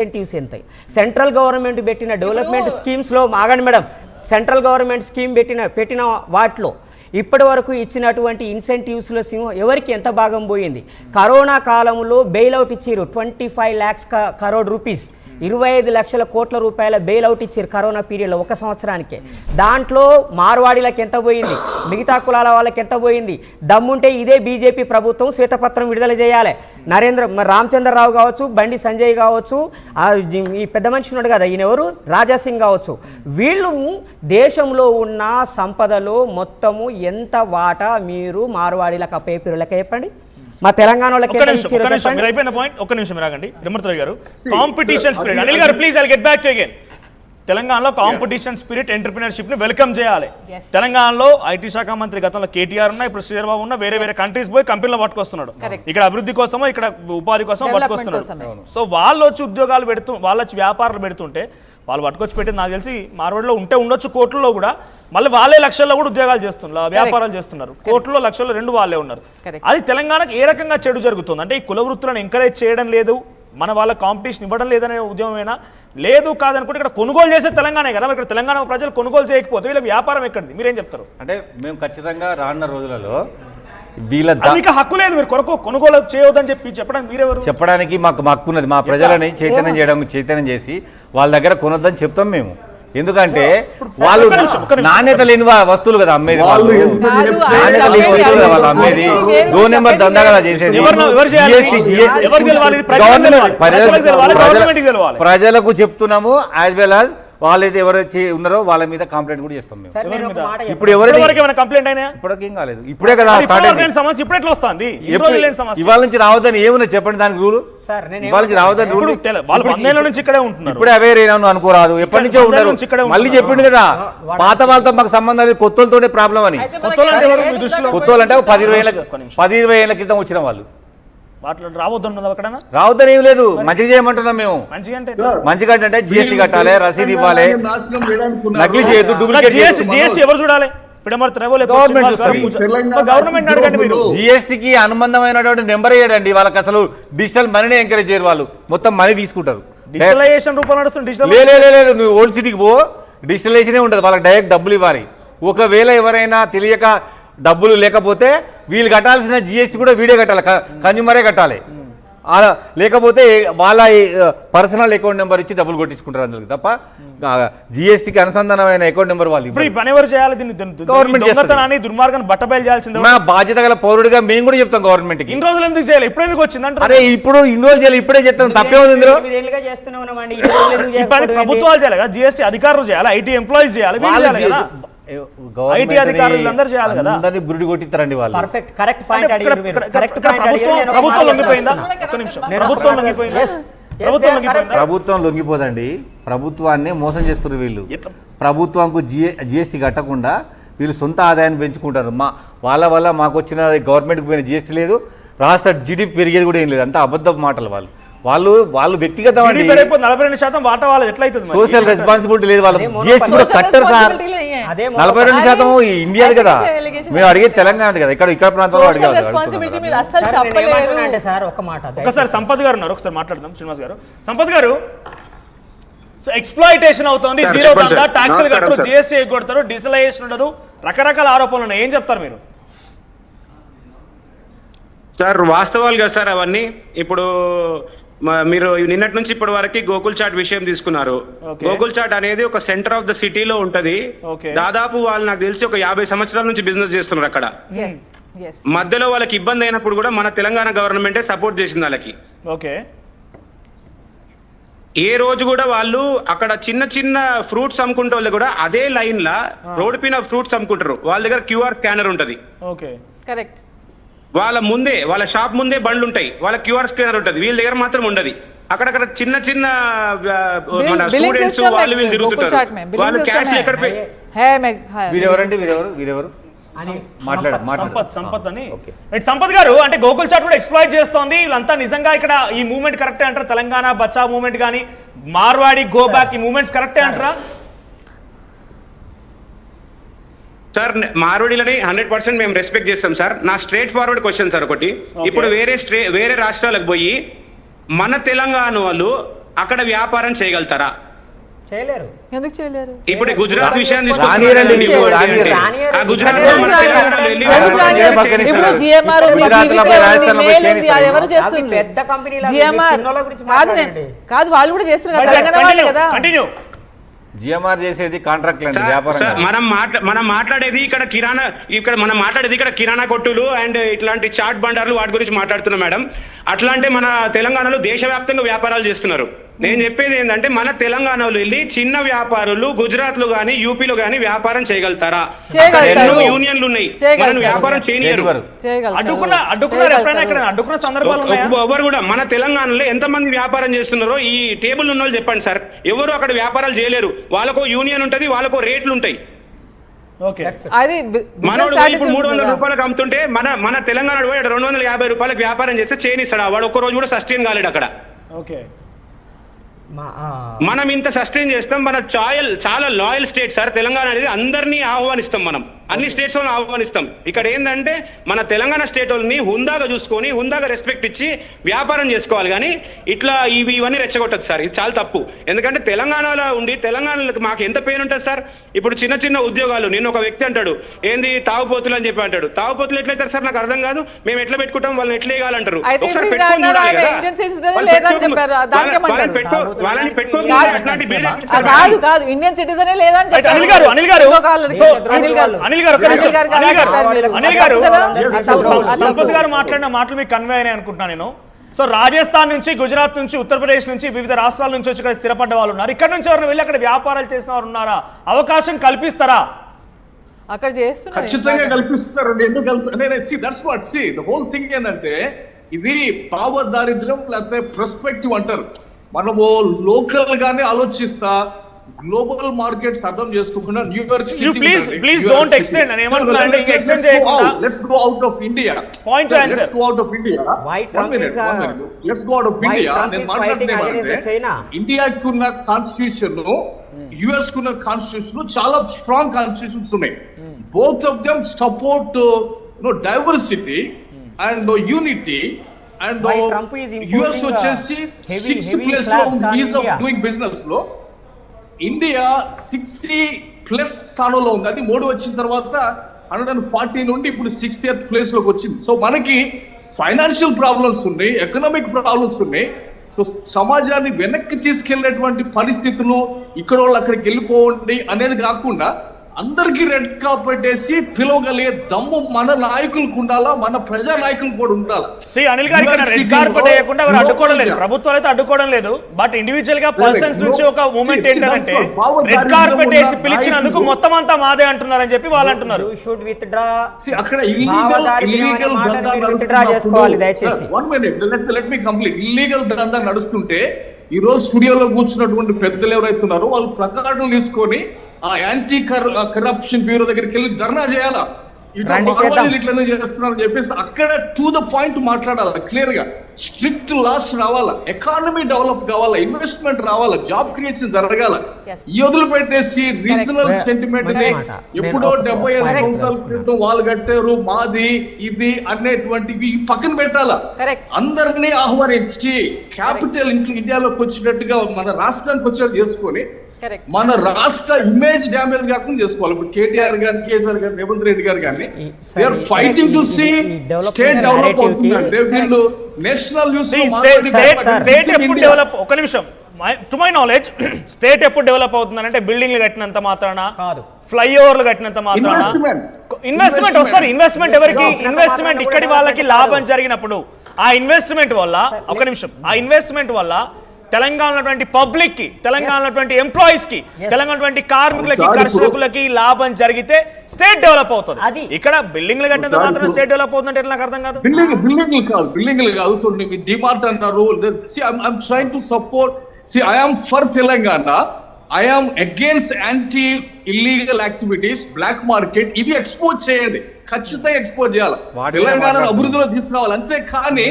Incentives ఎంత central government పెట్టిన development స్కీమ్స్లో ఆగండి మేడం, సెంట్రల్ గవర్నమెంట్ స్కీమ్ పెట్టిన వాటిలో ఇప్పటి వరకు ఇచ్చినటువంటి ఇన్సెంటివ్స్లో ఎవరికి ఎంత భాగం పోయింది? కరోనా కాలంలో బెయిల్అవుట్ ఇచ్చారు 25 lakhs crore rupees, 25 లక్షల కోట్ల రూపాయల బెయిల్అవుట్ ఇచ్చారు కరోనా పీరియడ్లో ఒక సంవత్సరానికే. దాంట్లో మార్వాడీలకు ఎంత పోయింది, మిగతా కులాల వాళ్ళకి ఎంత పోయింది? దమ్ముంటే ఇదే బీజేపీ ప్రభుత్వం శ్వేతపత్రం విడుదల చేయాలి. రామచంద్రరావు కావచ్చు, బండి సంజయ్ కావచ్చు, ఈ పెద్ద మనిషి ఉన్నాడు కదా ఈయన ఎవరు, రాజాసింగ్ కావచ్చు, వీళ్ళు దేశంలో ఉన్న సంపదలో మొత్తము ఎంత వాటా మీరు మార్వాడీలకు అప్పేపిరులకే చెప్పండి, మా తెలంగాణ అయిపోయిన పాయింట్. ఒక్క నిమిషం రాగండి రిమర్తరావు గారు. కాంపిటీషన్ స్పిరిట్, అనిల్ గారు please I get back to again. తెలంగాణలో కాంపిటీషన్ స్పిరిట్, ఎంటర్‌ప్రెన్యూర్‌షిప్ ని వెల్కమ్ చేయాలి. తెలంగాణలో ఐటీ శాఖ మంత్రి గతంలో కేటీఆర్ ఉన్నా, ఇప్పుడు శ్రీధర్బాబు ఉన్నా, వేరే కంట్రీస్ పోయి కంపెనీలో పట్టుకొస్తున్నాడు. ఇక్కడ అభివృద్ధి కోసమో, ఇక్కడ ఉపాధి కోసం పట్టుకొస్తున్నాడు. సో వాళ్ళు వచ్చి ఉద్యోగాలు వాళ్ళు వచ్చి వ్యాపారాలు పెడుతుంటే వాళ్ళు పట్టుకొచ్చి పెట్టి నాకు తెలిసి మార్వాడిలో ఉండొచ్చు కోట్లలో కూడా, మళ్ళీ వాళ్ళే లక్షల్లో కూడా ఉద్యోగాలు చేస్తున్నారు, వ్యాపారాలు చేస్తున్నారు. కోట్లలో లక్షల్లో 2 వాళ్ళే ఉన్నారు. అది తెలంగాణకు ఏ రకంగా చెడు జరుగుతుంది అంటే ఈ కుల వృత్తులను ఎంకరేజ్ చేయడం లేదు, మన వాళ్ళ కాంపిటీషన్ ఇవ్వడం లేదనే ఉద్యమమైనా లేదు కాదనుకుంటే ఇక్కడ కొనుగోలు చేసే తెలంగాణే కదా. ఇక్కడ తెలంగాణ ప్రజలు కొనుగోలు చేయకపోతే వీళ్ళ వ్యాపారం ఎక్కడిది? మీరేం చెప్తారు? అంటే మేము ఖచ్చితంగా రానున్న రోజులలో మీకు హక్కు లేదు, మీరు కొనుగోలు చేయవద్దని చెప్పడానికి మీరెవరు? చెప్పడానికి మాకు హక్కు ఉన్నది. మా ప్రజలని చైతన్యం చేసి వాళ్ళ దగ్గర కొనొద్దని చెప్తాం మేము. ఎందుకంటే వాళ్ళు నాణ్యత లేని వస్తువులు కదా అమ్మేది, వాళ్ళు నాణ్యత లేని వస్తువులు కదా వాళ్ళు అమ్మేది, 2 నెంబర్ దందా కదా చేసేది. ప్రజలకు చెప్తున్నాము, యాజ్ వెల్ యాజ్ వాళ్ళైతే ఎవరైతే ఉన్నారో వాళ్ళ మీద కంప్లైంట్ కూడా చేస్తాం మేము. ఇప్పుడు కంప్లైంట్ అయినా ఇప్పటికేం కాలేదు, ఇప్పుడే కదా సమస్య. ఇప్పుడు ఎట్లా వస్తుంది? ఇవాళ నుంచి రావద్దని ఏమున్నా చెప్పండి దానికి రూలు. ఇవాళ నుంచి రావద్దని రూలు. నుంచి ఇక్కడే ఉంటున్నారు, ఇప్పుడే అవేర్ అయినా అనుకోరాదు, ఎప్పటి నుంచో ఉంటారు. మళ్ళీ చెప్పిండు కదా పాత వాళ్ళతో మాకు సంబంధం లేదు, కొత్తలతోనే ప్రాబ్లం అని. కొత్తలు అంటే 10-20 ఏళ్ల క్రితం వచ్చిన వాళ్ళు. రావద్దని ఏం లేదు, మంచిగా చేయమంటున్నాం మేము. మంచిగా అంటే జిఎస్టీ కట్టాలి, రసీదు ఇవ్వాలి, నకిలీ చేయొద్దు, డూప్లికేట్ ఎవరు చూడాలి? జిఎస్టీకి అనుబంధమైనటువంటి నెంబర్ వేయడండి, వాళ్ళకి అసలు డిజిటల్ మనీని ఎంకరేజ్ చేయరు, వాళ్ళు మొత్తం మనీ తీసుకుంటారు. లేదు, నువ్వు ఓల్డ్ సిటీకి పో, డిజిటలైజేషన్ ఉంటుంది, వాళ్ళకి డైరెక్ట్ డబ్బులు ఇవ్వాలి. ఒకవేళ ఎవరైనా తెలియక డబ్బులు లేకపోతే వీళ్ళు కట్టాల్సిన జిఎస్టీ కూడా వీడే కట్టాలి, కన్జ్యూమరే కట్టాలి. లేకపోతే వాళ్ళ పర్సనల్ అకౌంట్ నెంబర్ ఇచ్చి డబ్బులు కొట్టించుకుంటారు అందులో తప్ప జిఎస్టీకి అనుసంధానమైన అకౌంట్ నెంబర్ వాళ్ళు. దుర్మార్గాన్ని బట్టబయలు చేయాల్సింది మా బాధ్యత గల పౌరుడిగా మేము కూడా చెప్తాం గవర్నమెంట్ కి. ఇన్ని రోజులు ఎందుకు చేయాలి, ఇప్పుడు ఎందుకు వచ్చింది? అరే ఇప్పుడు ఇన్ని రోజులు చేయాలి, ఇప్పుడే చెప్తాం, తప్పేముంది? ప్రభుత్వాలు చేయాలి కదా, జిఎస్టీ అధికారులు చేయాలి, ఐటీ ఎంప్లాయీస్ చేయాలి, ఐటీ అధికారులు అందరూ చేయాలి కదా. అందరినీ బురిడి కొట్టిస్తారండి వాళ్ళు. ప్రభుత్వం లొంగిపోదండి, ప్రభుత్వాన్ని మోసం చేస్తారు వీళ్ళు. ప్రభుత్వంకు జిఎస్టీ కట్టకుండా వీళ్ళు సొంత ఆదాయాన్ని పెంచుకుంటారు. వాళ్ళ వల్ల మాకు వచ్చిన గవర్నమెంట్కి పోయిన జిఎస్టీ లేదు, రాష్ట్ర జీడీపీ పెరిగేది కూడా ఏం లేదు, అంతా అబద్ధపు మాటలు. వాళ్ళు వ్యక్తిగతం 42% వాటా వాళ్ళు ఎట్లయితుంది? సోషల్ రెస్పాన్సిబిలిటీ లేదు, వాళ్ళు జిఎస్టీ కూడా కట్టారు సార్. 42% ఇండియాది కదా, మేము అడిగేది తెలంగాణ కదా, ఇక్కడ ప్రాంతంలో అడిగారు. ఒకసారి సంపత్ గారు ఉన్నారు, ఒకసారి మాట్లాడదాం. శ్రీనివాస్ గారు, సంపత్ గారు, సో ఎక్స్‌ప్లాయిటేషన్ అవుతుంది, జీరో దందా, ట్యాక్సులు కట్టరు, జిఎస్టీ ఎగ్గొడతారు, డిజిటలైజేషన్ ఉండదు, రకరకాల ఆరోపణలు ఉన్నాయి, ఏం చెప్తారు మీరు? సార్ వాస్తవాలు కదా సార్ అవన్నీ. ఇప్పుడు మీరు నిన్నటి నుంచి ఇప్పటి వరకు గోకుల్ చాట్ విషయం తీసుకున్నారు. గోకుల్ చాట్ అనేది ఒక సెంటర్ ఆఫ్ ద సిటీలో ఉంటది. దాదాపు వాళ్ళు నాకు తెలిసి ఒక 50 సంవత్సరాల నుంచి బిజినెస్ చేస్తున్నారు అక్కడ. మధ్యలో వాళ్ళకి ఇబ్బంది అయినప్పుడు కూడా మన తెలంగాణ గవర్నమెంటే సపోర్ట్ చేసింది వాళ్ళకి. ఏ రోజు కూడా వాళ్ళు అక్కడ చిన్న ఫ్రూట్స్ అమ్ముకుంటే వాళ్ళు కూడా అదే లైన్ లా రోడ్ పైన ఫ్రూట్స్ అమ్ముకుంటారు, వాళ్ళ దగ్గర QR స్కానర్ ఉంటది. వాళ్ళ షాప్ ముందే బండ్లు ఉంటాయి, వాళ్ళ QR స్కానర్ ఉంటుంది, వీళ్ళ దగ్గర మాత్రం ఉండదు. అక్కడక్కడ చిన్న మన స్టూడెంట్స్ వాళ్ళు వీళ్ళు తిరుగుతుంటారు, వాళ్ళు క్యాష్ ఎక్కడ సంపత్ గారు అంటే గోకుల్ చాట్ కూడా ఎక్స్‌ప్లాయిట్ చేస్తోంది వీళ్ళంతా. నిజంగా ఇక్కడ ఈ మూవ్మెంట్ కరెక్టే అంటారా? తెలంగాణ బచావ్ మూవ్మెంట్ కానీ మార్వాడి గో బ్యాక్ ఈ మూవ్మెంట్స్ కరెక్టే అంటారా? సార్ మార్వాడీలని 100% మేము రెస్పెక్ట్ చేస్తాం సార్. నా స్ట్రేట్ ఫార్వర్డ్ క్వశ్చన్ సార్ ఒకటి, ఇప్పుడు వేరే రాష్ట్రాలకు పోయి మన తెలంగాణ వాళ్ళు అక్కడ వ్యాపారం చేయగలుగుతారా? చేయలేరు. ఎందుకు చేయలేరు? ఇప్పుడు గుజరాత్ విషయాన్ని రానియరండి మీకు, రానియరు. ఆ గుజరాత్ లో మన తెలంగాణలో వెళ్ళి ఇప్పుడు GMR ఉంది, గుజరాత్ లో GVK రాజస్థాన్ ఉంది, లో MEL ఉంది, అది ఎవరు చేస్తుంది? పెద్ద కంపెనీల GMR చిన్నోళ్ళ గురించి కాదు, మాట్లాడండి. కాదు వాళ్ళు కూడా చేస్తున్నారు కదా, తెలంగాణ వాళ్ళే కదా. కంటిన్యూ. జిఎంఆర్ చేసేది కాంట్రాక్ట్ అండి, వ్యాపారం కాదు. మనం మాట్లాడేది ఇక్కడ కిరాణా కొట్టులు అండ్ ఇట్లాంటి చాట్ బండార్లు వాటి గురించి మాట్లాడుతున్నాం మేడం. అట్లా అంటే మన తెలంగాణలో దేశవ్యాప్తంగా వ్యాపారాలు చేస్తున్నారు. నేను చెప్పేది ఏంటంటే మన తెలంగాణలో వెళ్ళి చిన్న వ్యాపారులు గుజరాత్ లో గానీ యూపీలో గానీ వ్యాపారం చేయగలుగుతారా? ఎన్నో యూనియన్లు ఉన్నాయి, మనం వ్యాపారం చేయలేరు. అడ్డుకున్నారు ఎప్పుడైనా ఇక్కడ అడ్డుకున్న సందర్భాలు ఉన్నాయా? ఎవరు కూడా మన తెలంగాణలో ఎంతమంది వ్యాపారం చేస్తున్నారో ఈ టేబుల్ ఉన్న వాళ్ళు చెప్పండి సార్. ఎవరు అక్కడ వ్యాపారాలు చేయలేరు. వాళ్ళకో యూనియన్ ఉంటది, వాళ్ళకో రేట్లు ఉంటాయి. మనోడు ఇప్పుడు 300 రూపాయలకు అమ్ముతుంటే మన తెలంగాణ 250 రూపాయలకు వ్యాపారం చేస్తే చేయనిస్తాడా? వాడు ఒక్క రోజు కూడా సస్టైన్ కాలేడు అక్కడ. మనం ఇంత సస్టైన్ చేస్తాం. మన చాలా లాయల్ స్టేట్ సార్ తెలంగాణ అనేది. అందరినీ ఆహ్వానిస్తాం, మనం అన్ని స్టేట్స్ వాళ్ళని ఆహ్వానిస్తాం. ఇక్కడ ఏంటంటే మన తెలంగాణ స్టేట్ వాళ్ళని హుందాగా చూసుకొని హుందాగా రెస్పెక్ట్ ఇచ్చి వ్యాపారం చేసుకోవాలి. కానీ ఇట్లా ఇవన్నీ రెచ్చగొట్టదు సార్, ఇది చాలా తప్పు. ఎందుకంటే తెలంగాణలో ఉండి తెలంగాణలో మాకు ఎంత పెయిన్ ఉంటుంది సార్. ఇప్పుడు చిన్న ఉద్యోగాలు, నేను ఒక వ్యక్తి అంటాడు ఏంది తాగుపోతులు అని చెప్పి అంటాడు. తాగుపోతులు ఎట్లయితారు సార్? నాకు అర్థం కాదు. మేము ఎట్లా పెట్టుకుంటాం, వాళ్ళని ఎట్లా వేయాలంటారు? ఒకసారి పెట్టుకొని చూడాలి కదా. కాదు ఇండియన్ సిటిజనే లేదని చెప్పారు. అనిల్ గారు సంపత్ గారు మాట్లాడిన మాటలు మీకు కన్వే అయినాయి అనుకుంటున్నాను నేను. సో రాజస్థాన్ నుంచి, గుజరాత్ నుంచి, ఉత్తరప్రదేశ్ నుంచి, వివిధ రాష్ట్రాల నుంచి వచ్చి ఇక్కడ స్థిరపడ్డ వాళ్ళు ఉన్నారు. ఇక్కడ నుంచి ఎవరైనా వెళ్ళి అక్కడ వ్యాపారాలు చేసిన వారు ఉన్నారా? అవకాశం కల్పిస్తారా? అక్కడ చేస్తున్నారు, ఖచ్చితంగా కల్పిస్తారు. ఎందుకు ద హోల్ థింగ్ ఏంటంటే ఇది భావ దారిద్ర్యం లేకపోతే పర్స్పెక్టివ్ అంటారు. మనము లోకల్ గానే ఆలోచిస్తా గ్లోబల్ మార్కెట్స్ అర్థం చేసుకోకుండా New York city please don't extend అని ఏమంటున్నా అంటే ఇంకా ఎక్స్టెండ్ చేయకుండా let's go out of India. Point answer. Let's go out of India. Let's go out of India. నేను మాట్లాడుతున్నానంటే ఇండియాకి ఉన్న కాన్స్టిట్యూషన్ యుఎస్ కున్న కాన్స్టిట్యూషన్ చాలా స్ట్రాంగ్ కాన్స్టిట్యూషన్స్ ఉన్నాయి. Both of them support diversity and unity. And US వచ్చేసి 6th place లో is of doing business లో. India 60+ స్థానంలో ఉంది. అది మోడీ వచ్చిన తర్వాత 140 నుండి ఇప్పుడు 60th ప్లేస్ లోకి వచ్చింది. సో మనకి ఫైనాన్షియల్ ప్రాబ్లమ్స్ ఉన్నాయి, ఎకనామిక్ ప్రాబ్లమ్స్ ఉన్నాయి. సో సమాజాన్ని వెనక్కి తీసుకెళ్లేటువంటి పరిస్థితులు, ఇక్కడ వాళ్ళు అక్కడికి వెళ్ళిపోండి అనేది కాకుండా అందరికీ రెడ్ కార్పెట్ వేసి పిలవగలిగే దమ్ము మన నాయకులకు ఉండాలా, మన ప్రజా నాయకులు కూడా ఉండాలి. అనిల్ గారు ఇక్కడ రెడ్ కార్పెట్ వేయకుండా ఎవరు అడ్డుకోవడం లేదు, ప్రభుత్వాలు అయితే అడ్డుకోవడం లేదు. బట్ ఇండివిజువల్ గా పర్సన్స్ నుంచి ఒక మూమెంట్ ఏంటంటే రెడ్ కార్పెట్ వేసి పిలిచినందుకు మొత్తం అంతా మాదే అంటున్నారని చెప్పి వాళ్ళు అంటున్నారు. అక్కడ ఇల్లీగల్ దందా నడుస్తుంటే ఈ రోజు స్టూడియోలో కూర్చున్నటువంటి పెద్దలు ఎవరైతున్నారో వాళ్ళు ప్రకటనలు తీసుకొని ఆ యాంటీ కరప్షన్ బ్యూరో దగ్గరికి వెళ్ళి ధర్నా చేయాలా, ఇట్లనే చేస్తున్నారు అని చెప్పేసి అక్కడ టు ద పాయింట్ మాట్లాడాలి. క్లియర్ గా స్ట్రిక్ట్ లాస్ రావాలా, ఎకానమీ డెవలప్ కావాలా, ఇన్వెస్ట్మెంట్ రావాలా, జాబ్ క్రియేషన్ జరగాల. ఈ వదులు పెట్టేసి రీజనల్ సెంటిమెంట్ ని ఎప్పుడో 75 సంవత్సరాల క్రితం వాళ్ళు కట్టారు మాది ఇది అనేటువంటివి పక్కన పెట్టాలా. అందరినీ ఆహ్వానించి క్యాపిటల్ ఇండియాలోకి వచ్చినట్టుగా మన రాష్ట్రానికి వచ్చేట్టు చేసుకొని మన రాష్ట్ర ఇమేజ్ డ్యామేజ్ కాకుండా చేసుకోవాలి. ఇప్పుడు కేటీఆర్ గారు, కేసీఆర్ గారు, రేవంత్ రెడ్డి గారు కానీ they are fighting to see state develop అవుతుందంటే వీళ్ళు నేషనల్ న్యూస్ స్టేట్ ఎప్పుడు డెవలప్, ఒక నిమిషం, టు మై నాలెడ్జ్ స్టేట్ ఎప్పుడు డెవలప్ అవుతుందంటే బిల్డింగ్లు కట్టినంత మాత్రాన, ఫ్లైఓవర్లు కట్టినంత మాత్రాన ఇన్వెస్ట్మెంట్ వస్తారు. ఇన్వెస్ట్మెంట్ ఎవరికి? ఇన్వెస్ట్మెంట్ ఇక్కడి వాళ్ళకి లాభం జరిగినప్పుడు ఆ ఇన్వెస్ట్మెంట్ వల్ల, ఒక నిమిషం, ఆ ఇన్వెస్ట్మెంట్ వల్ల తెలంగాణ పబ్లిక్ కి, తెలంగాణ ఎంప్లాయీస్ కి, తెలంగాణ కార్మికులకి, కర్షకులకి లాభం జరిగితే స్టేట్ డెవలప్ అవుతుంది. ఇక్కడ బిల్డింగ్లు కట్టినంత మాత్రం స్టేట్ డెవలప్ అవుతుందంటే ఎట్లా నాకు అర్థం కాదు. బిల్డింగ్లు కాదు. సో డిమార్ట్ అంటారు. I'm trying to support. I am for Telangana. I am against anti illegal activities, black market. ఇవి ఎక్స్పోజ్ చేయండి, ఖచ్చితంగా ఎక్స్పోజ్ చేయాలి. తెలంగాణ అభివృద్ధిలో తీసుకురావాలి. అంతే కానీ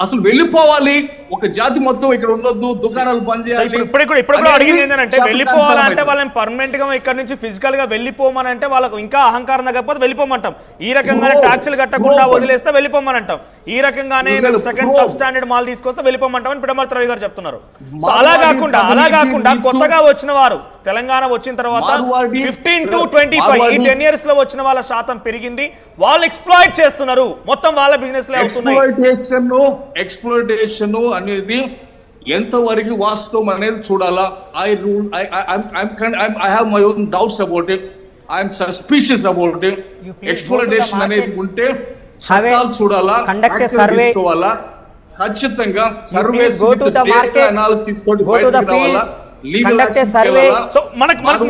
అసలు వెళ్ళిపోవాలి, ఒక జాతి మొత్తం ఇక్కడ ఉండొద్దు, దుకాణాలు బంద్ సో చేయాలి. ఇప్పుడు కూడా అడిగింది ఏంటంటే వెళ్ళిపోవాలంటే శాపకాంతం వాళ్ళని పర్మనెంట్ గా ఇక్కడ నుంచి ఫిజికల్ గా వెళ్ళిపోమని అంటే వాళ్ళకు ఇంకా అహంకారం తగ్గకపోతే వెళ్ళిపోమంటాం. ఈ రకంగానే ట్యాక్సులు కట్టకుండా వదిలేస్తే వెళ్ళిపోమని అంటాం. ఈ రకంగానే సెకండ్ సబ్ స్టాండర్డ్ మాల్ తీసుకొస్తే వెళ్ళిపోమంటాం అని పిడమర్తి రవి గారు చెప్తున్నారు. సో అలా కాకుండా కొత్తగా వచ్చిన వారు తెలంగాణ వచ్చిన తర్వాత 15 to 25 ఈ 10 years లో వచ్చిన వాళ్ళ శాతం పెరిగింది. వాళ్ళు ఎక్స్ప్లాయిట్ చేస్తున్నారు, మొత్తం వాళ్ళ బిజినెస్ లే అవుతున్నాయి. ఎక్స్ప్లోయిటేషన్ అనేది ఎంతవరకు వాస్తవం అనేది చూడాలా. I have my own doubts about it. I'm suspicious about it. Exploitation అనేది ఉంటే చట్టాలు చూడాలా, తీసుకోవాలా, ఖచ్చితంగా సర్వే అనాలిసిస్ తోటి బయటకు రావాలా. సో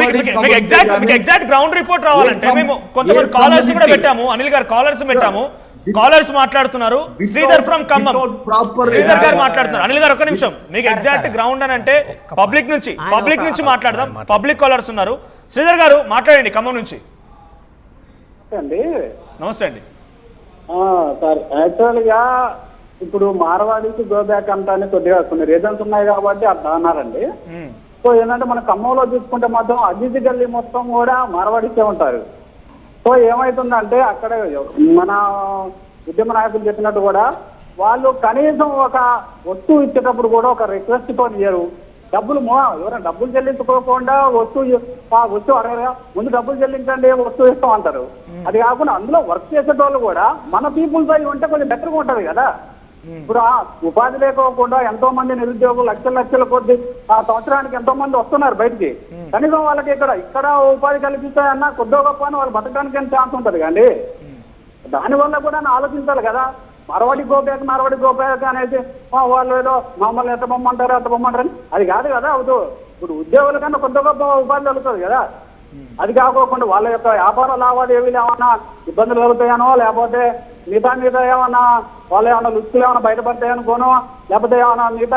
మీకు ఎగ్జాక్ట్ గ్రౌండ్ రిపోర్ట్ రావాలంటే మేము కొంతమంది కాలర్స్ కూడా పెట్టాము, అనిల్ గారు కాలర్స్ పెట్టాము. కాలర్స్ మాట్లాడుతున్నారు. శ్రీధర్ ఫ్రమ్ ఖమ్మం, శ్రీధర్ గారు మాట్లాడుతున్నారు. అనిల్ గారు ఒక్క నిమిషం, మీకు ఎగ్జాక్ట్ గ్రౌండ్ అని అంటే పబ్లిక్ నుంచి మాట్లాడదాం. పబ్లిక్ కాలర్స్ ఉన్నారు. శ్రీధర్ గారు మాట్లాడండి ఖమ్మం నుంచి. నమస్తే అండి సార్. యాక్చువల్ గా ఇప్పుడు మార్వాడికి గో బ్యాక్ అంటే కొద్దిగా కొన్ని రీజన్స్ ఉన్నాయి కాబట్టి అట్లా అన్నారండి. సో ఏంటంటే మన ఖమ్మంలో చూసుకుంటే మాత్రం అభివృద్ధి గల్లీ మొత్తం కూడా మార్వాడికే ఉంటారు. సో ఏమైతుందంటే అక్కడ మన ఉద్యమ నాయకులు చెప్పినట్టు కూడా వాళ్ళు కనీసం ఒక వస్తువు ఇచ్చేటప్పుడు కూడా ఒక రిక్వెస్ట్ తో ఇయ్యరు. ఎవరైనా డబ్బులు చెల్లించుకోకుండా వస్తువు అడగరా, ముందు డబ్బులు చెల్లించండి వస్తువు ఇస్తాం అంటారు. అది కాకుండా అందులో వర్క్ చేసేటోళ్ళు కూడా మన పీపుల్స్ అయి ఉంటే కొంచెం బెటర్గా ఉంటది కదా. ఇప్పుడు ఉపాధి లేకోకుండా ఎంతో మంది నిరుద్యోగులు లక్షల కొద్ది ఆ సంవత్సరానికి ఎంతో మంది వస్తున్నారు బయటికి. కనీసం వాళ్ళకి ఇక్కడ ఉపాధి కల్పిస్తాయన్నా కొద్దో గొప్ప అని వాళ్ళు బతకడానికి ఛాన్స్ ఉంటది కానీ దానివల్ల కూడా ఆలోచించాలి కదా. మార్వాడి గోబ్యాక్ అనేది వాళ్ళు ఏదో మమ్మల్ని ఎంత పొమ్మంటారు అని అది కాదు కదా. ఇప్పుడు ఉద్యోగుల కన్నా కొద్ది గొప్ప ఉపాధి కలుగుతుంది కదా. అది కాకోకుండా వాళ్ళ యొక్క వ్యాపార లావాదేవీలు ఏమన్నా ఇబ్బందులు కలుగుతాయనో, లేకపోతే మిగతా ఏమన్నా వాళ్ళు ఏమన్నా లుక్లు ఏమైనా బయటపడతాయనుకోనో, లేకపోతే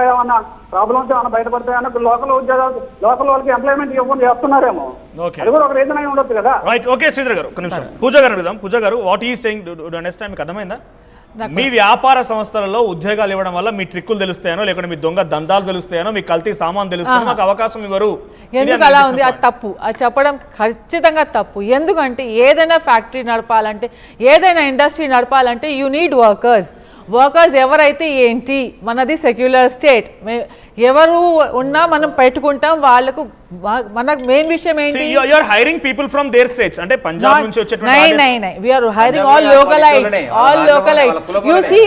ఏమన్నా ప్రాబ్లమ్స్ ఏమైనా బయటపడతాయనో లోకల్ వాళ్ళకి ఎంప్లాయ్మెంట్ ఇవ్వకుండా చేస్తున్నారేమో. అది కూడా ఒక రీజన్ అయి ఉండొచ్చు కదా. రైట్, ఓకే శ్రీధర్ గారు ఒక నిమిషం. పూజ గారు అడుగుదాం. పూజ గారు, what is saying, do understand? మీకు అర్థమైందా? మీ వ్యాపార సంస్థలలో ఉద్యోగాలు ఇవ్వడం వల్ల మీ ట్రిక్కులు తెలుస్తాయనో, లేకుంటే మీ దొంగ దందాలు తెలుస్తాయనో, మీ కల్తీ సామాన్ తెలుస్తాయో, మాకు అవకాశం ఇవ్వరు. ఎందుకు అలా ఉంది? అది తప్పు, అది చెప్పడం ఖచ్చితంగా తప్పు. ఎందుకంటే ఏదైనా ఫ్యాక్టరీ నడపాలంటే, ఏదైనా ఇండస్ట్రీ నడపాలంటే యూ నీడ్ వర్కర్స్. ఎవరైతే ఏంటి, మనది సెక్యులర్ స్టేట్, ఎవరు ఉన్నా మనం పెట్టుకుంటాం. వాళ్ళకు మనకు మెయిన్ విషయం ఏంటి, you are hiring people from their states. అంటే పంజాబ్ నుంచి వచ్చేటువంటి నై we are hiring all localites. You see